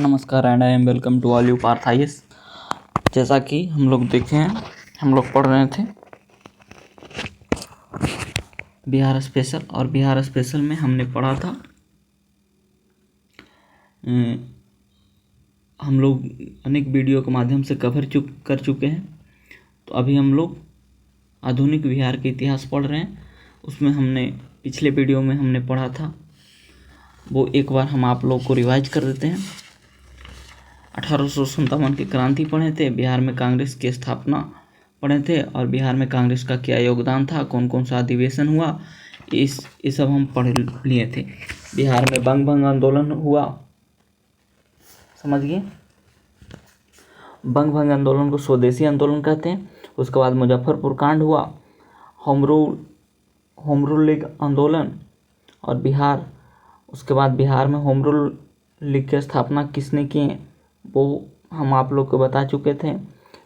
नमस्कार and I am welcome to all you Parth IAS. जैसा कि हम लोग देखे हैं, हम लोग पढ़ रहे थे बिहार स्पेशल, और बिहार स्पेशल में हमने पढ़ा था हम लोग अनेक वीडियो के माध्यम से कर चुके हैं। तो अभी हम लोग आधुनिक बिहार के इतिहास पढ़ रहे हैं। उसमें हमने पिछले वीडियो में हमने पढ़ा था, वो एक बार हम आप लोग को रिवाइज कर देते हैं। 1857 की क्रांति पढ़े थे, बिहार में कांग्रेस की स्थापना पढ़े थे, और बिहार में कांग्रेस का क्या योगदान था, कौन कौन सा अधिवेशन हुआ, ये सब हम पढ़ लिए थे। बिहार में बंग भंग आंदोलन हुआ, समझ गए। बंग भंग आंदोलन को स्वदेशी आंदोलन कहते हैं। उसके बाद मुजफ्फरपुर कांड हुआ, होम रूल लीग आंदोलन, और उसके बाद बिहार में होम रूल लीग की स्थापना किसने की वो हम आप लोग को बता चुके थे।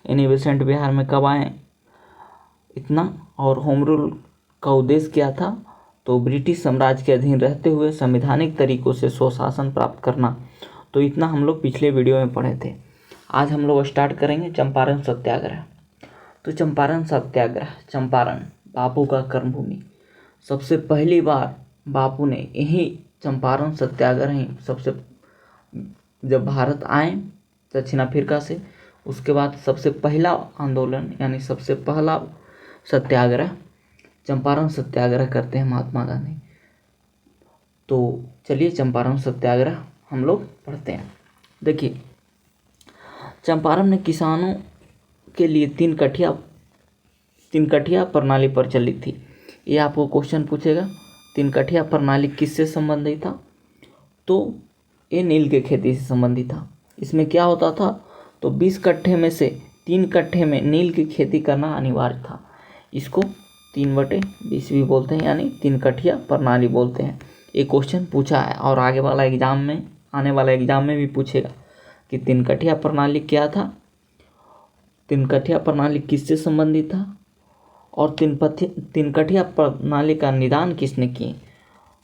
एनी बेसेंट बिहार में कब आए, इतना। और होम रूल का उद्देश्य क्या था, तो ब्रिटिश साम्राज्य के अधीन रहते हुए संवैधानिक तरीकों से स्वशासन प्राप्त करना। तो इतना हम लोग पिछले वीडियो में पढ़े थे। आज हम लोग स्टार्ट करेंगे चंपारण सत्याग्रह। तो चंपारण सत्याग्रह, चंपारण बापू का कर्मभूमि। सबसे पहली बार बापू ने यही चंपारण सत्याग्रह ही जब भारत आए दक्षिण अफ्रीका से, उसके बाद सबसे पहला आंदोलन यानी सबसे पहला सत्याग्रह चंपारण सत्याग्रह करते हैं महात्मा गांधी। तो चलिए चंपारण सत्याग्रह हम लोग पढ़ते हैं। देखिए, चंपारण में किसानों के लिए तीन कठिया प्रणाली प्रचलित थी। ये आपको क्वेश्चन पूछेगा, तीन कठिया प्रणाली किससे संबंधित था, तो ये नील के खेती से संबंधित था। इसमें क्या होता था, तो 20 कट्ठे में से 3 कट्ठे में नील की खेती करना अनिवार्य था। इसको 3/20 भी बोलते हैं, यानी 3 कठिया प्रणाली बोलते हैं। ये क्वेश्चन पूछा है और आने वाला एग्जाम में भी पूछेगा कि 3 कठिया प्रणाली क्या था, 3 कठिया प्रणाली किससे संबंधित था, और 3 कठिया प्रणाली का निदान किसने किए,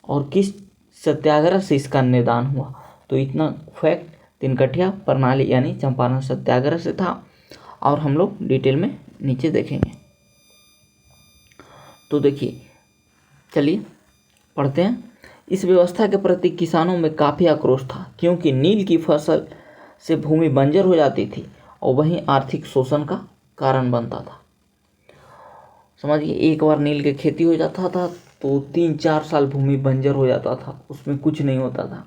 और किस सत्याग्रह से इसका निदान हुआ। तो इतना फैक्ट 3 कठिया प्रणाली यानी चंपारण सत्याग्रह से था, और हम लोग डिटेल में नीचे देखेंगे। तो देखिए, चलिए पढ़ते हैं। इस व्यवस्था के प्रति किसानों में काफ़ी आक्रोश था, क्योंकि नील की फसल से भूमि बंजर हो जाती थी और वहीं आर्थिक शोषण का कारण बनता था। समझिए, एक बार नील की खेती हो जाता था तो 3-4 साल भूमि बंजर हो जाता था, उसमें कुछ नहीं होता था।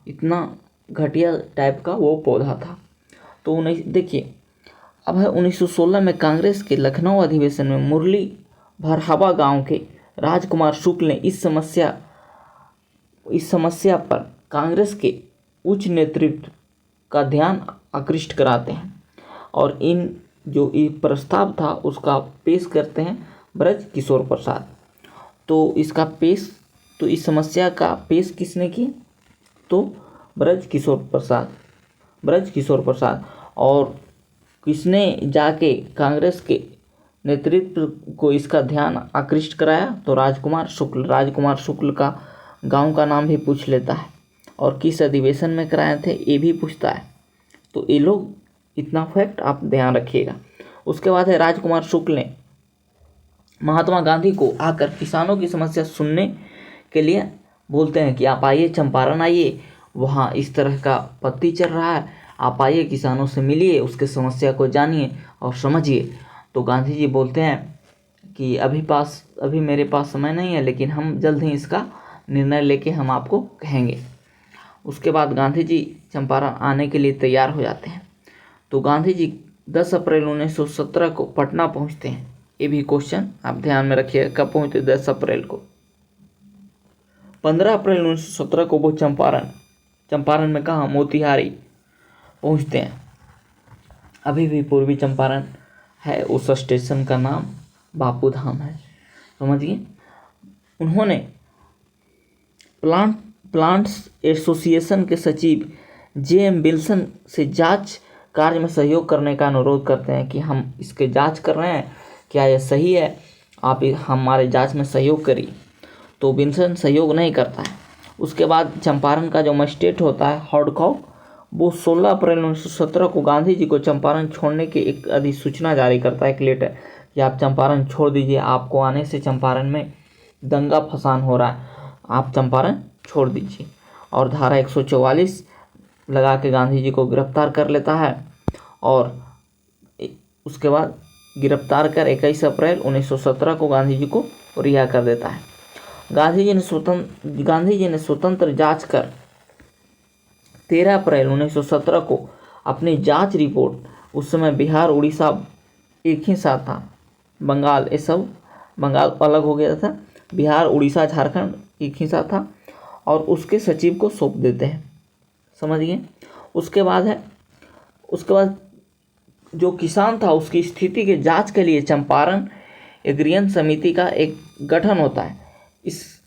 इतना घटिया टाइप का वो पौधा था। तो देखिए, अब है 1916 में कांग्रेस के लखनऊ अधिवेशन में मुरली भरहवा गांव के राजकुमार शुक्ल ने इस समस्या पर कांग्रेस के उच्च नेतृत्व का ध्यान आकृष्ट कराते हैं, और जो ये प्रस्ताव था उसका पेश करते हैं ब्रज किशोर प्रसाद। तो इस समस्या का पेश किसने की, तो ब्रज किशोर प्रसाद। और किसने जाके कांग्रेस के नेतृत्व को इसका ध्यान आकृष्ट कराया, तो राजकुमार शुक्ल का गांव का नाम भी पूछ लेता है, और किस अधिवेशन में कराए थे ये भी पूछता है। तो ये लोग, इतना फैक्ट आप ध्यान रखिएगा। उसके बाद है राजकुमार शुक्ल ने महात्मा गांधी को आकर किसानों की समस्या सुनने के लिए बोलते हैं कि आप आइए, चंपारण आइए, वहाँ इस तरह का पत्ती चल रहा है, आप आइए, किसानों से मिलिए, उसके समस्या को जानिए और समझिए। तो गांधी जी बोलते हैं कि अभी मेरे पास समय नहीं है, लेकिन हम जल्द ही इसका निर्णय लेके हम आपको कहेंगे। उसके बाद गांधी जी चंपारण आने के लिए तैयार हो जाते हैं। तो गांधी जी 10 अप्रैल 1917 को पटना पहुंचते हैं। ये भी क्वेश्चन आप ध्यान में रखिएगा, कब पहुंचते, 10 अप्रैल को। 15 अप्रैल 1917 को वो चंपारण में कहाँ, मोतिहारी पहुंचते हैं। अभी भी पूर्वी चंपारण है, उस स्टेशन का नाम बापू धाम है, समझिए। उन्होंने प्लांट्स एसोसिएशन के सचिव J.M. विल्सन से जांच कार्य में सहयोग करने का अनुरोध करते हैं कि हम इसके जांच कर रहे हैं, क्या यह सही है, आप हमारे जांच में सहयोग करिए। तो विल्सन सहयोग नहीं करता है। उसके बाद चंपारण का जो मजिस्ट्रेट होता है हॉडकॉक, वो 16 अप्रैल 1917 को गांधी जी को चंपारण छोड़ने की एक अधिसूचना जारी करता है, एक लेटर, कि आप चंपारण छोड़ दीजिए, आपको आने से चंपारण में दंगा फसान हो रहा है, आप चंपारण छोड़ दीजिए। और धारा 144 लगा के गांधी जी को गिरफ्तार कर लेता है और उसके बाद गिरफ्तार कर 21 अप्रैल 1917 को गांधी जी को रिहा कर देता है। गांधी जी ने स्वतंत्र जांच कर 13 अप्रैल 1917 को अपनी जांच रिपोर्ट, उस समय बिहार उड़ीसा एक ही साथ था, बंगाल ये सब, बंगाल अलग हो गया था, बिहार उड़ीसा झारखंड एक ही साथ था, और उसके सचिव को सौंप देते हैं, समझिए। उसके बाद जो किसान था उसकी स्थिति के जांच के लिए चंपारण एग्रीयन समिति का एक गठन होता है।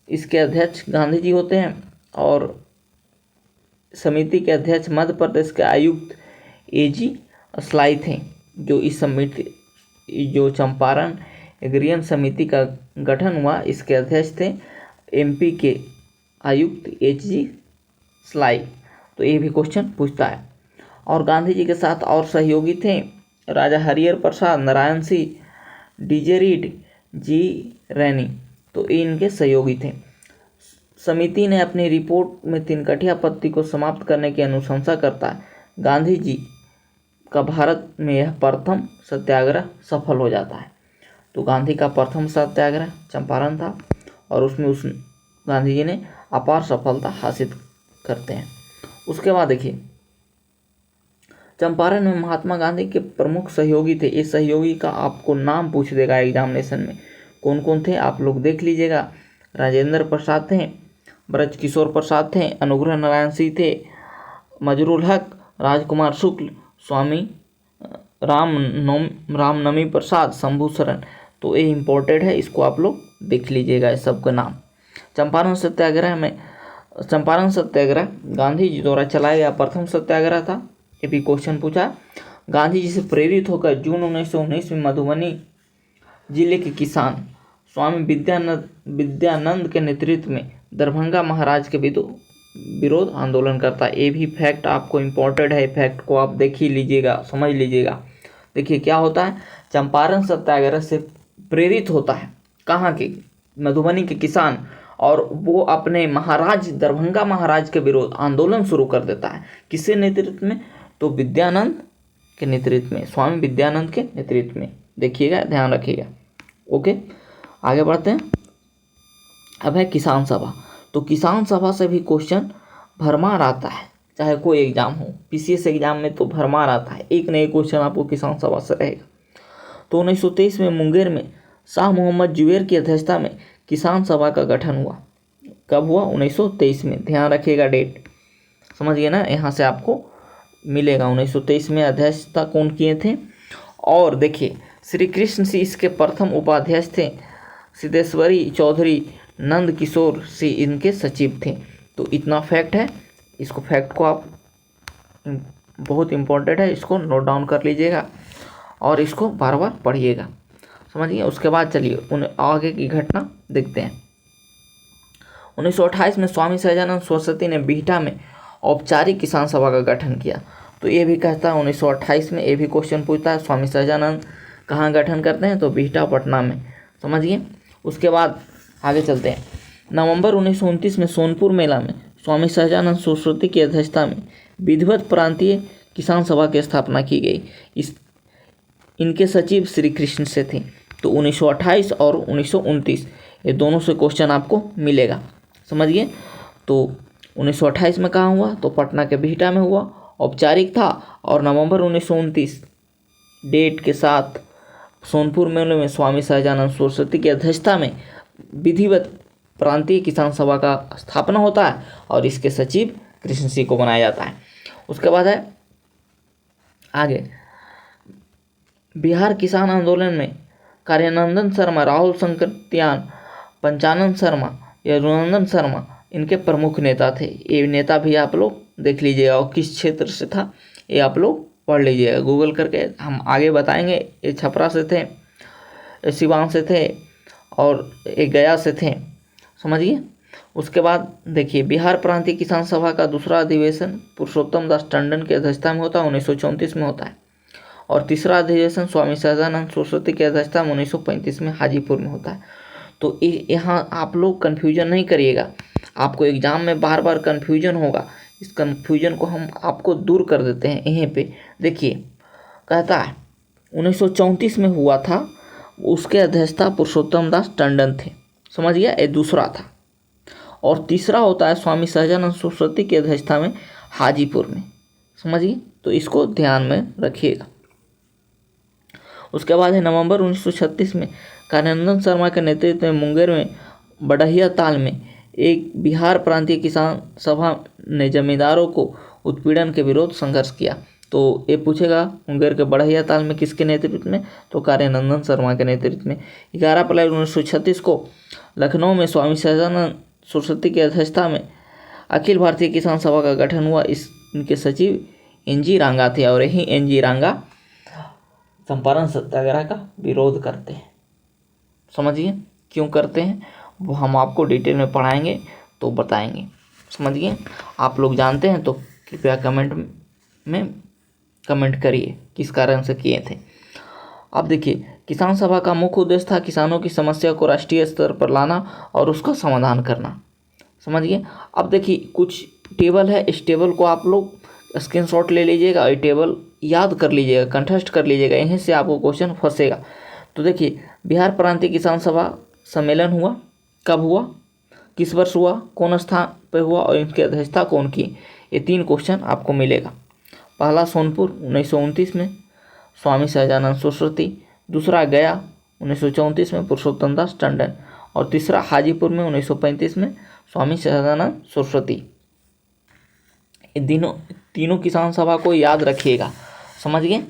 इसके अध्यक्ष गांधी जी होते हैं और समिति के अध्यक्ष मध्य प्रदेश के आयुक्त एजी असलाई थे। जो चंपारण एग्रीयन समिति का गठन हुआ, इसके अध्यक्ष थे एमपी के आयुक्त एजी असलाई। तो ये भी क्वेश्चन पूछता है। और गांधी जी के साथ और सहयोगी थे राजा हरिहर प्रसाद, नारायण सिंह, डीजे रीड, जी रैनी, तो ये इनके सहयोगी थे। समिति ने अपनी रिपोर्ट में तिनकठिया पत्ती को समाप्त करने की अनुशंसा करता है। गांधी जी का भारत में यह प्रथम सत्याग्रह सफल हो जाता है। तो गांधी का प्रथम सत्याग्रह चंपारण था और उसमें गांधी जी ने अपार सफलता हासिल करते हैं। उसके बाद देखिए, चंपारण में महात्मा गांधी के प्रमुख सहयोगी थे। इस सहयोगी का आपको नाम पूछ देगा एग्जामिनेशन में, कौन कौन थे आप लोग देख लीजिएगा। राजेंद्र प्रसाद थे, ब्रज किशोर प्रसाद थे, अनुग्रह नारायण सिंह थे, मजरुल हक, राजकुमार शुक्ल, स्वामी रामनमी प्रसाद, शंभू शरण। तो ये इम्पोर्टेंट है, इसको आप लोग देख लीजिएगा इस सब का नाम। चंपारण सत्याग्रह गांधी जी द्वारा चलाया गया प्रथम सत्याग्रह था। ये भी क्वेश्चन पूछा। गांधी जी से प्रेरित होकर जून 1919 में मधुबनी जिले के किसान स्वामी विद्यानंद के नेतृत्व में दरभंगा महाराज के विरोध आंदोलन करता है। ये भी फैक्ट आपको इम्पोर्टेंट है, फैक्ट को आप देख ही लीजिएगा, समझ लीजिएगा। देखिए क्या होता है, चंपारण सत्याग्रह से प्रेरित होता है कहाँ के, मधुबनी के किसान, और वो अपने दरभंगा महाराज के विरोध आंदोलन शुरू कर देता है। किसके नेतृत्व में, तो विद्यानंद के नेतृत्व में, स्वामी विद्यानंद के नेतृत्व में। देखिएगा, ध्यान रखिएगा। ओके, आगे बढ़ते हैं। अब है किसान सभा। तो किसान सभा से भी क्वेश्चन भरमार आता है, चाहे कोई एग्जाम हो, पीसीएस एग्जाम में तो भरमार आता है, एक नए क्वेश्चन आपको किसान सभा से रहेगा। तो 1923 में मुंगेर में शाह मोहम्मद जुबैर की अध्यक्षता में किसान सभा का गठन हुआ। कब हुआ, 1923 में, ध्यान रखिएगा डेट, समझिए ना, यहाँ से आपको मिलेगा। 1923 में अध्यक्षता कौन किए थे। और देखिए, श्री कृष्ण सिंह इसके प्रथम उपाध्यक्ष थे, सिद्धेश्वरी चौधरी, नंद किशोर सिंह इनके सचिव थे। तो इतना फैक्ट है, इसको फैक्ट को आप बहुत इम्पोर्टेंट है, इसको नोट डाउन कर लीजिएगा और इसको बार बार पढ़िएगा, समझिए। उसके बाद चलिए आगे की घटना देखते हैं। 1928 में स्वामी सहजानंद सरस्वती ने बिहटा में औपचारिक किसान सभा का गठन किया। तो ये भी कहता है 1928 में, ये भी क्वेश्चन पूछता है स्वामी सहजानंद कहाँ गठन करते हैं, तो बिहटा पटना में, समझिए। उसके बाद आगे चलते हैं। नवंबर 1929 में सोनपुर मेला में स्वामी सहजानंद सरस्वती की अध्यक्षता में विधिवत प्रांतीय किसान सभा की स्थापना की गई। इनके सचिव श्री कृष्ण से थे। तो 1928 और 1929 ये दोनों से क्वेश्चन आपको मिलेगा, समझिए। तो 1928 में कहाँ हुआ, तो पटना के बिहटा में हुआ, औपचारिक था। और नवंबर 1929 डेट के साथ सोनपुर मेले में स्वामी सहजानंद सरस्वती की अध्यक्षता में विधिवत प्रांतीय किसान सभा का स्थापना होता है और इसके सचिव कृष्ण सिंह को बनाया जाता है। उसके बाद है आगे, बिहार किसान आंदोलन में कार्यानंदन शर्मा, राहुल संकृत्यान, पंचानन शर्मा, यदुनंदन शर्मा इनके प्रमुख नेता थे। ये नेता भी आप लोग देख लीजिएगा, और किस क्षेत्र से था ये आप लोग पढ़ लीजिएगा गूगल करके, हम आगे बताएंगे। ये छपरा से थे, सिवान से थे और ये गया से थे, समझिए। उसके बाद देखिए बिहार प्रांतीय किसान सभा का दूसरा अधिवेशन पुरुषोत्तम दास टंडन की अध्यक्षता में होता है, 1934 में होता है। और तीसरा अधिवेशन स्वामी सहजानंद सरस्वती की अध्यक्षता में 1935 में हाजीपुर में होता है। तो यहाँ आप लोग कन्फ्यूजन नहीं करिएगा, आपको एग्जाम में बार बार कन्फ्यूजन होगा, इस कन्फ्यूजन को हम आपको दूर कर देते हैं यहीं पे। देखिए कहता है 1934 में हुआ था, उसके अध्यक्षता पुरुषोत्तम दास टंडन थे, समझ गया, ये दूसरा था। और तीसरा होता है स्वामी सहजानंद सरस्वती की अध्यक्षता में हाजीपुर में, समझिए, तो इसको ध्यान में रखिएगा। उसके बाद है नवंबर 1936 में कार्यानंदन शर्मा के नेतृत्व में मुंगेर में बड़हिया ताल में एक बिहार प्रांतीय किसान सभा ने जमींदारों को उत्पीड़न के विरोध संघर्ष किया। तो ये पूछेगा मुंगेर के बड़हिया ताल में किसके नेतृत्व में, तो कार्यानंदन शर्मा के नेतृत्व में। 11 अप्रैल 1936 को लखनऊ में स्वामी सहजानंद सरस्वती की अध्यक्षता में अखिल भारतीय किसान सभा का गठन हुआ। इनके सचिव एन.जी. रांगा थे और यही एन.जी. रांगा चंपारण सत्याग्रह का विरोध करते हैं। समझिए क्यों करते हैं वो हम आपको डिटेल में पढ़ाएंगे तो बताएंगे, समझिए। आप लोग जानते हैं तो कृपया कमेंट में कमेंट करिए किस कारण से किए थे। अब देखिए किसान सभा का मुख्य उद्देश्य था किसानों की समस्या को राष्ट्रीय स्तर पर लाना और उसका समाधान करना, समझिए। अब देखिए कुछ टेबल है, इस टेबल को आप लोग स्क्रीनशॉट ले लीजिएगा, ये टेबल याद कर लीजिएगा, कंठस्थ कर लीजिएगा, यहीं से आपको क्वेश्चन फंसेगा। तो देखिए बिहार प्रांतीय किसान सभा सम्मेलन हुआ, कब हुआ, किस वर्ष हुआ, कौन स्थान पर हुआ और इनकी अध्यक्षता कौन की, ये 3 क्वेश्चन आपको मिलेगा। पहला सोनपुर 1929 में स्वामी सहजानंद सरस्वती, दूसरा गया 1934 में पुरुषोत्तम दास टंडन और तीसरा हाजीपुर में 1935 में स्वामी सहजानंद सरस्वती। ये तीनों किसान सभा को याद रखिएगा, समझ गए।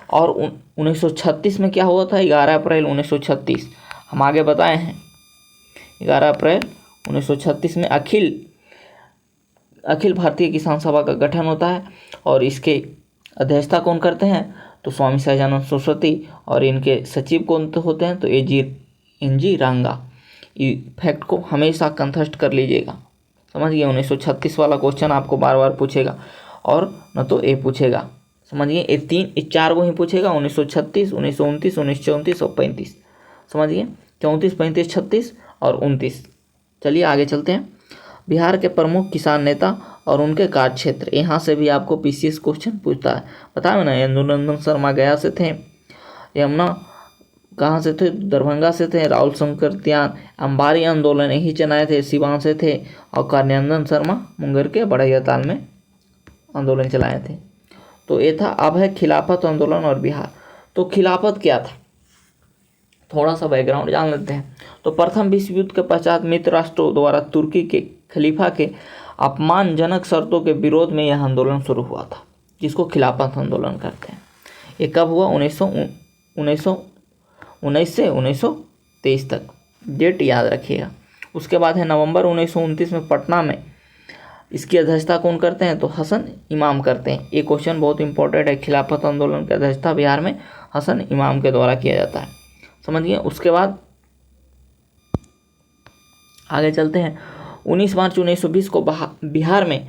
और 1936 में क्या हुआ था, 11 अप्रैल 1936 हम आगे बताए हैं। 11 अप्रैल 1936 में अखिल भारतीय किसान सभा का गठन होता है और इसके अध्यक्षता कौन करते हैं, तो स्वामी सहजानंद सरस्वती और इनके सचिव कौन होते हैं, तो एन.जी. रांगा। फैक्ट को हमेशा कंठस्थ कर लीजिएगा, समझिए। 1936 वाला क्वेश्चन आपको बार बार पूछेगा और न तो ये पूछेगा, समझिए। ये 4 को ही पूछेगा, 1936, 1929, 1934 और 35, समझिए। 34, 35, 36 और 29। चलिए आगे चलते हैं। बिहार के प्रमुख किसान नेता और उनके कार्य क्षेत्र, यहाँ से भी आपको पीसीएस क्वेश्चन पूछता है। बताया ना, यदुनंदन शर्मा गया से थे, यमुना कहाँ से थे, दरभंगा से थे, राहुल शंकर त्यान अंबारी आंदोलन यही चलाए थे, सिवान से थे, और कार्यानंदन शर्मा मुंगेर के बड़हिया ताल में आंदोलन चलाए थे। तो ये था। अब है खिलाफत आंदोलन और बिहार। तो खिलाफत क्या था, थोड़ा सा बैकग्राउंड जान लेते हैं। तो प्रथम विश्व युद्ध के पश्चात मित्र राष्ट्रों द्वारा तुर्की के खलीफा के अपमानजनक शर्तों के विरोध में यह आंदोलन शुरू हुआ था, जिसको खिलाफत आंदोलन करते हैं। ये कब हुआ, 1919 से 1923 तक, डेट याद रखिएगा। उसके बाद है नवंबर 1929 में पटना में इसकी अध्यक्षता कौन करते हैं, तो हसन इमाम करते हैं। ये क्वेश्चन बहुत इंपॉर्टेंट है। खिलाफत आंदोलन की अध्यक्षता बिहार में हसन इमाम के द्वारा किया जाता है, समझिए। उसके बाद आगे चलते हैं। 19 मार्च 1920 को बिहार में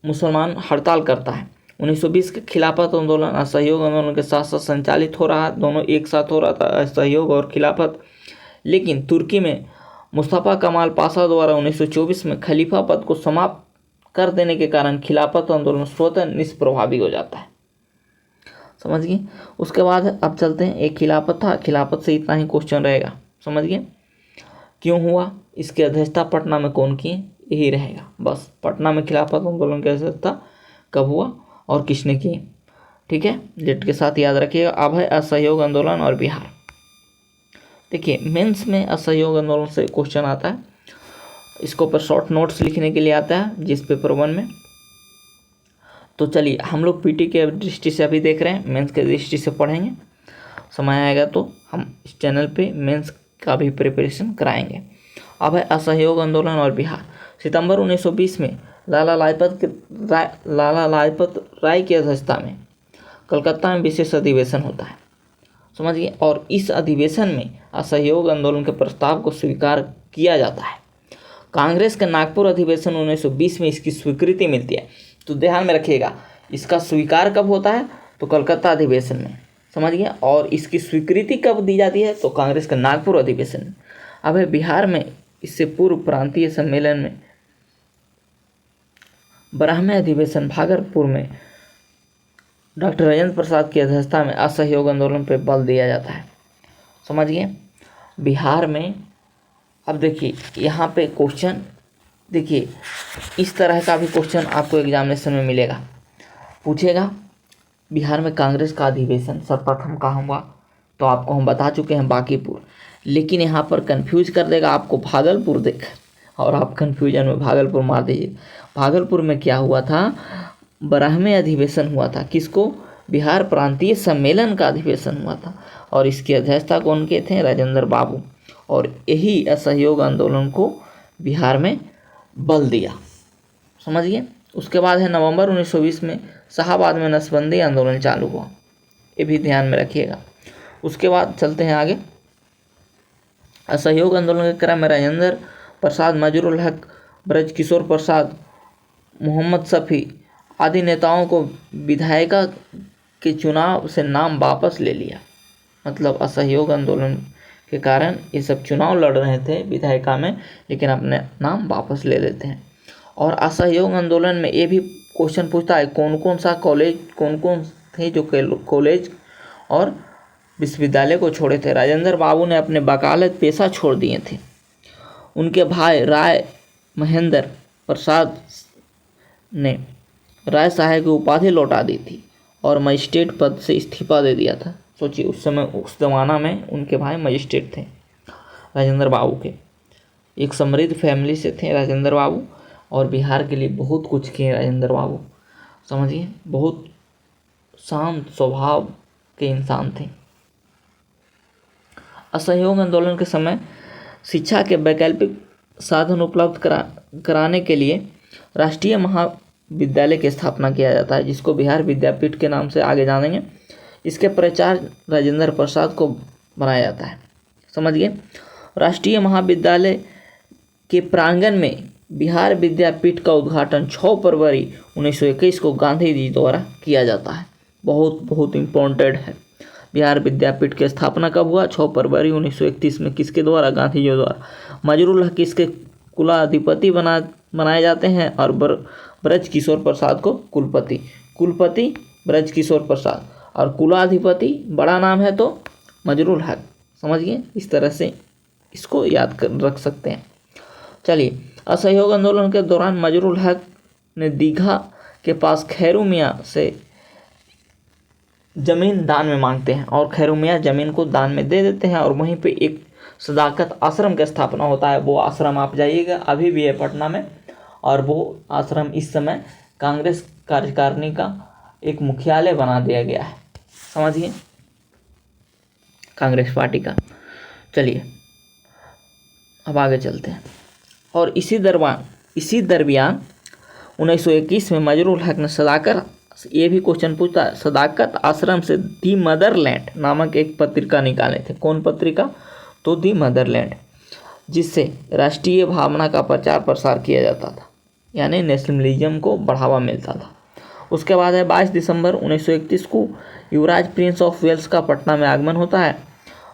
मुसलमान हड़ताल करता है। 1920 के खिलाफत आंदोलन असहयोग आंदोलन के साथ साथ संचालित हो रहा है, दोनों एक साथ हो रहा था, असहयोग और खिलाफत। लेकिन तुर्की में मुस्तफ़ा कमाल पाशा द्वारा 1924 में खलीफा पद को समाप्त कर देने के कारण खिलाफत आंदोलन स्वतः निष्प्रभावी हो जाता है, समझिए। उसके बाद अब चलते हैं, एक खिलाफत था, खिलाफत से इतना ही क्वेश्चन रहेगा, समझिए। क्यों हुआ, इसकी अध्यक्षता पटना में कौन की, यही रहेगा बस। पटना में खिलाफत आंदोलन की अध्यक्षता कब हुआ और किसने की, ठीक है, डेट के साथ याद रखिएगा। अब है असहयोग आंदोलन और बिहार। देखिए मेंस में असहयोग आंदोलन से क्वेश्चन आता है, इसको पर शॉर्ट नोट्स लिखने के लिए आता है जिस पेपर 1 में। तो चलिए हम लोग पीटी के दृष्टि से अभी देख रहे हैं, मेंस के दृष्टि से पढ़ेंगे। समय आएगा तो हम इस चैनल पे मेंस का भी प्रिपरेशन कराएंगे। अब है असहयोग आंदोलन और बिहार। सितंबर 1920 में लाला लाजपत राय की अध्यक्षता में कलकत्ता में विशेष अधिवेशन होता है, समझिए। और इस अधिवेशन में असहयोग आंदोलन के प्रस्ताव को स्वीकार किया जाता है। कांग्रेस के नागपुर अधिवेशन 1920 में इसकी स्वीकृति मिलती है। तो ध्यान में रखिएगा, इसका स्वीकार कब होता है? तो कलकत्ता अधिवेशन में, समझ गए। और इसकी स्वीकृति कब दी जाती है? तो कांग्रेस के नागपुर अधिवेशन में। अब है बिहार में इससे पूर्व प्रांतीय सम्मेलन में ब्राह्मण अधिवेशन भागलपुर में डॉक्टर राजेंद्र प्रसाद की अध्यक्षता में असहयोग आंदोलन पर बल दिया जाता है, समझ गए। बिहार में अब देखिए यहाँ पे क्वेश्चन, देखिए इस तरह का भी क्वेश्चन आपको एग्जामिनेशन में मिलेगा, पूछेगा बिहार में कांग्रेस का अधिवेशन सर्वप्रथम कहाँ हुआ? तो आपको हम बता चुके हैं बांकीपुर, लेकिन यहाँ पर कंफ्यूज कर देगा आपको भागलपुर देख, और आप कंफ्यूजन में भागलपुर मार दीजिए। भागलपुर में क्या हुआ था? ब्राह्मण अधिवेशन हुआ था। किसको? बिहार प्रांतीय सम्मेलन का अधिवेशन हुआ था, और इसकी अध्यक्षता कौन के थे? राजेंद्र बाबू। और यही असहयोग आंदोलन को बिहार में बल दिया, समझिए। उसके बाद है नवंबर 1920 में शाहाबाद में नसबंदी आंदोलन चालू हुआ, ये भी ध्यान में रखिएगा। उसके बाद चलते हैं आगे। असहयोग आंदोलन के क्रम में राजेंद्र प्रसाद, मजरुल हक, ब्रजकिशोर प्रसाद, मोहम्मद शफी आदि नेताओं को विधायिका के चुनाव से नाम वापस ले लिया। मतलब असहयोग आंदोलन के कारण ये सब चुनाव लड़ रहे थे विधायिका में, लेकिन अपने नाम वापस ले लेते हैं। और असहयोग आंदोलन में ये भी क्वेश्चन पूछता है कौन कौन थे जो कॉलेज और विश्वविद्यालय को छोड़े थे। राजेंद्र बाबू ने अपने वकालत पेशा छोड़ दिए थे। उनके भाई राय महेंद्र प्रसाद ने राय साहब की उपाधि लौटा दी थी और मजिस्ट्रेट पद से इस्तीफा दे दिया था। सोचिए उस समय, उस ज़माना में उनके भाई मजिस्ट्रेट थे राजेंद्र बाबू के। एक समृद्ध फैमिली से थे राजेंद्र बाबू, और बिहार के लिए बहुत कुछ किए राजेंद्र बाबू, समझिए। बहुत शांत स्वभाव के इंसान थे। असहयोग आंदोलन के समय शिक्षा के वैकल्पिक साधन उपलब्ध कराने के लिए राष्ट्रीय महाविद्यालय की स्थापना किया जाता है, जिसको बिहार विद्यापीठ के नाम से आगे जानेंगे। इसके प्राचार्य राजेंद्र प्रसाद को बनाया जाता है, समझिए। राष्ट्रीय महाविद्यालय के प्रांगण में बिहार विद्यापीठ का उद्घाटन 6 फरवरी 1921 को गांधी जी द्वारा किया जाता है। बहुत इम्पोर्टेंट है। बिहार विद्यापीठ की स्थापना कब हुआ? 6 फरवरी 1931 में। किसके द्वारा? गांधी जी द्वारा। मजरुल हक इसके कुलाधिपति बनाए जाते हैं, और ब्रजकिशोर प्रसाद को कुलपति ब्रजकिशोर प्रसाद, और कुलाधिपति बड़ा नाम है तो मजरुल हक, समझिए। इस तरह से इसको याद कर रख सकते हैं। चलिए, असहयोग आंदोलन के दौरान मजरुल हक ने दीघा के पास खैरू मियाँ से ज़मीन दान में मांगते हैं, और खैरू मियाँ ज़मीन को दान में दे देते हैं, और वहीं पे एक सदाकत आश्रम की स्थापना होता है। वो आश्रम आप जाइएगा, अभी भी है पटना में, और वो आश्रम इस समय कांग्रेस कार्यकारिणी का एक मुख्यालय बना दिया गया है, समझिए, कांग्रेस पार्टी का। चलिए अब आगे चलते हैं। और इसी दरमियान 1921 में मजरुल हक ने ये भी क्वेश्चन पूछता है, सदाकत आश्रम से दी मदरलैंड नामक एक पत्रिका निकाले थे। कौन पत्रिका? तो दी मदरलैंड, जिससे राष्ट्रीय भावना का प्रचार प्रसार किया जाता था, यानी नेशनलिज्म को बढ़ावा मिलता था। उसके बाद है 22 दिसंबर 1931 को युवराज प्रिंस ऑफ वेल्स का पटना में आगमन होता है।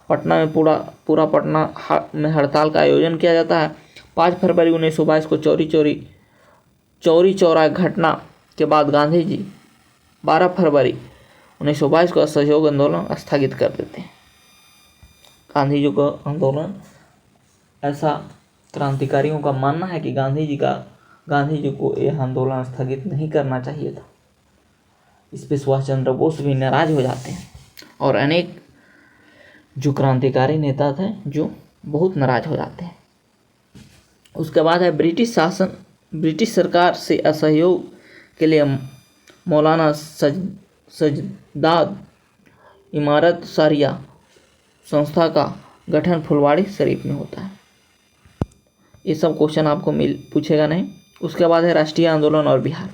पटना में पूरा पटना में हड़ताल का आयोजन किया जाता है। 5 फरवरी 1922 को चौरी चौरा घटना के बाद गांधी जी 12 फरवरी 1922 को असहयोग आंदोलन स्थगित कर देते हैं। गांधी जी का आंदोलन, ऐसा क्रांतिकारियों का मानना है कि गांधी जी को यह आंदोलन स्थगित नहीं करना चाहिए था। इस पर सुभाष चंद्र बोस भी नाराज हो जाते हैं, और अनेक जो क्रांतिकारी नेता थे जो बहुत नाराज हो जाते हैं। उसके बाद है ब्रिटिश सरकार से असहयोग के लिए मौलाना सजदाद इमारत सारिया संस्था का गठन फुलवाड़ी शरीफ में होता है। ये सब क्वेश्चन आपको पूछेगा नहीं। उसके बाद है राष्ट्रीय आंदोलन और बिहार।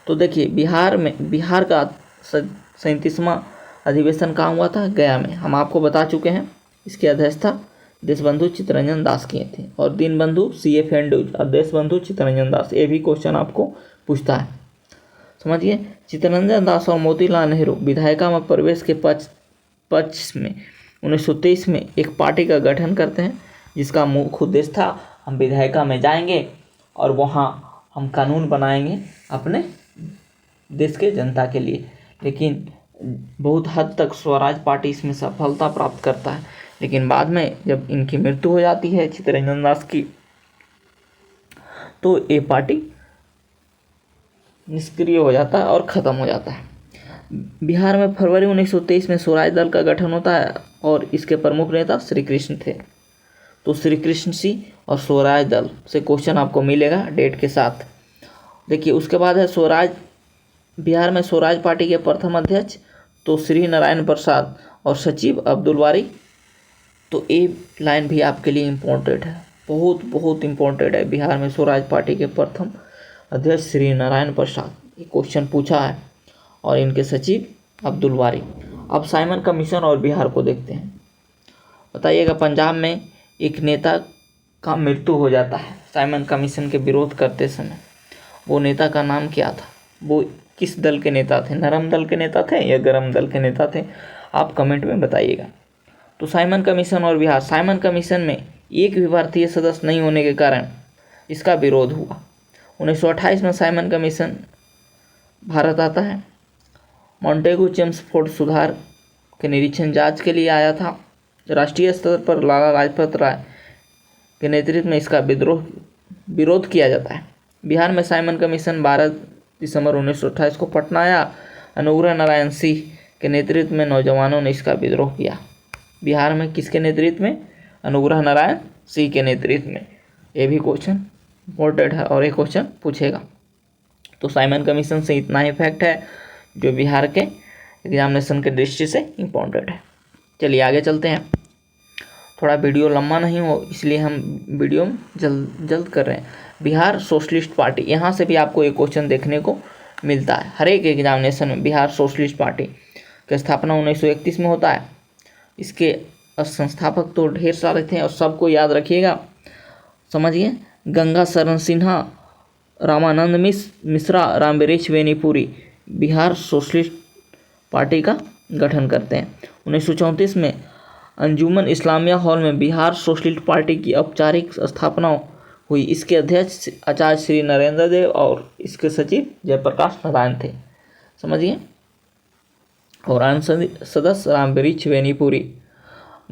तो देखिए, बिहार का 37वां अधिवेशन कहाँ हुआ था? गया में। हम आपको बता चुके हैं। इसकी अध्यक्षता देशबंधु चित्तरंजन दास किए थे, और दीनबंधु C.A. फेंडूज और देशबंधु चित्तरंजन दास। ये भी क्वेश्चन आपको पूछता है, समझिए। चित्तरंजन दास और मोतीलाल नेहरू विधायिका में प्रवेश के पक्ष में 1923 में एक पार्टी का गठन करते हैं, जिसका मुख्य उद्देश्य था हम विधायिका में जाएंगे और वहाँ हम कानून बनाएंगे अपने देश के जनता के लिए। लेकिन बहुत हद तक स्वराज पार्टी इसमें सफलता प्राप्त करता है, लेकिन बाद में जब इनकी मृत्यु हो जाती है चित्तरंजन दास की, तो ये पार्टी निष्क्रिय हो जाता है और ख़त्म हो जाता है। बिहार में फरवरी 1923 में स्वराज दल का गठन होता है और इसके प्रमुख नेता श्री कृष्ण थे। तो श्री कृष्ण सिंह और स्वराज दल से क्वेश्चन आपको मिलेगा डेट के साथ। देखिए उसके बाद है स्वराज। बिहार में स्वराज पार्टी के प्रथम अध्यक्ष तो श्री नारायण प्रसाद और सचिव अब्दुल बारी। तो ये लाइन भी आपके लिए इम्पोर्टेंट है, बहुत बहुत इम्पोर्टेंट है। बिहार में स्वराज पार्टी के प्रथम अध्यक्ष श्री नारायण प्रसाद, ये क्वेश्चन पूछा है, और इनके सचिव अब्दुल बारी। अब साइमन कमीशन और बिहार को देखते हैं। बताइएगा, पंजाब में एक नेता का मृत्यु हो जाता है साइमन कमीशन के विरोध करते समय। वो नेता का नाम क्या था? वो किस दल के नेता थे? नरम दल के नेता थे या गरम दल के नेता थे? आप कमेंट में बताइएगा। तो साइमन कमीशन और बिहार। साइमन कमीशन में एक भी भारतीय सदस्य नहीं होने के कारण इसका विरोध हुआ। 1928 में साइमन कमीशन भारत आता है। मॉन्टेगू चेम्सफोर्ड सुधार के निरीक्षण जांच के लिए आया था। राष्ट्रीय स्तर पर लाला लाजपत राय के नेतृत्व में इसका विरोध किया जाता है। बिहार में साइमन कमीशन 12 दिसंबर 1928 को पटना आया। अनुग्रह नारायण सिंह के नेतृत्व में नौजवानों ने इसका विद्रोह किया। बिहार में किसके नेतृत्व में? अनुग्रह नारायण सिंह के नेतृत्व में। ये भी क्वेश्चन इम्पोर्टेंट है और ये क्वेश्चन पूछेगा। तो साइमन कमीशन से इतना ही फैक्ट है जो बिहार के एग्जामिनेशन के दृष्टि से इम्पोर्टेंट है। चलिए आगे चलते हैं। थोड़ा वीडियो लंबा नहीं हो इसलिए हम वीडियो जल्द कर रहे हैं। बिहार सोशलिस्ट पार्टी, यहाँ से भी आपको एक क्वेश्चन देखने को मिलता है हर एक एग्जामिनेशन में। बिहार सोशलिस्ट पार्टी की स्थापना 1931 में होता है। इसके संस्थापक तो ढेर सारे थे और सबको याद रखिएगा, समझिए। गंगा शरण सिन्हा, रामानंद मिश्रा, रामवृक्ष बेनीपुरी बिहार सोशलिस्ट पार्टी का गठन करते हैं। 1934 में अंजुमन इस्लामिया हॉल में बिहार सोशलिस्ट पार्टी की औपचारिक स्थापना हुई। इसके अध्यक्ष आचार्य श्री नरेंद्र देव और इसके सचिव जयप्रकाश नारायण थे, समझिए। और अन्य सदस्य रामवृक्ष बेनीपुरी,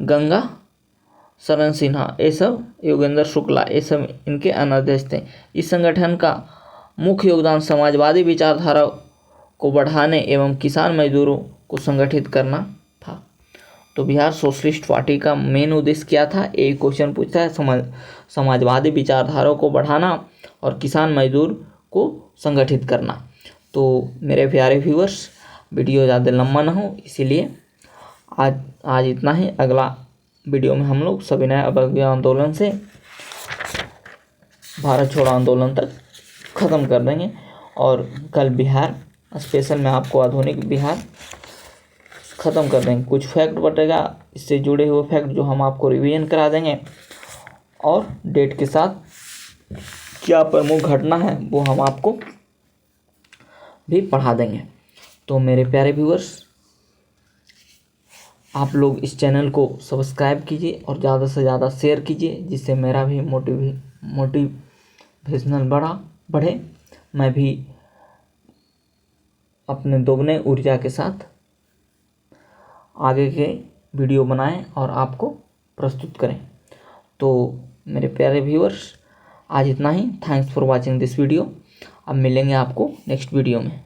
गंगा शरण सिन्हा, ये सब, योगेंद्र शुक्ला, ये सब इनके अध्यक्ष थे। इस संगठन का मुख्य योगदान समाजवादी विचारधारा को बढ़ाने एवं किसान मजदूरों को संगठित करना था। तो बिहार सोशलिस्ट पार्टी का मेन उद्देश्य क्या था? एक क्वेश्चन पूछता है, समाजवादी विचारधारा को बढ़ाना और किसान मजदूर को संगठित करना। तो मेरे प्यारे व्यूअर्स, वीडियो ज़्यादा लंबा ना हो इसीलिए आज इतना ही। अगला वीडियो में हम लोग सविनय अवज्ञा आंदोलन से भारत छोड़ो आंदोलन तक ख़त्म कर देंगे, और कल बिहार स्पेशल में आपको आधुनिक बिहार ख़त्म कर देंगे। कुछ फैक्ट बटेगा, इससे जुड़े हुए फैक्ट जो हम आपको रिवीजन करा देंगे, और डेट के साथ क्या प्रमुख घटना है वो हम आपको भी पढ़ा देंगे। तो मेरे प्यारे व्यूअर्स, आप लोग इस चैनल को सब्सक्राइब कीजिए और ज़्यादा से ज़्यादा शेयर कीजिए, जिससे मेरा भी मोटिवेशनल बढ़े। मैं भी अपने दोगुने ऊर्जा के साथ आगे के वीडियो बनाएं और आपको प्रस्तुत करें। तो मेरे प्यारे व्यूअर्स, आज इतना ही। Thanks for watching this video. अब मिलेंगे आपको नेक्स्ट वीडियो में।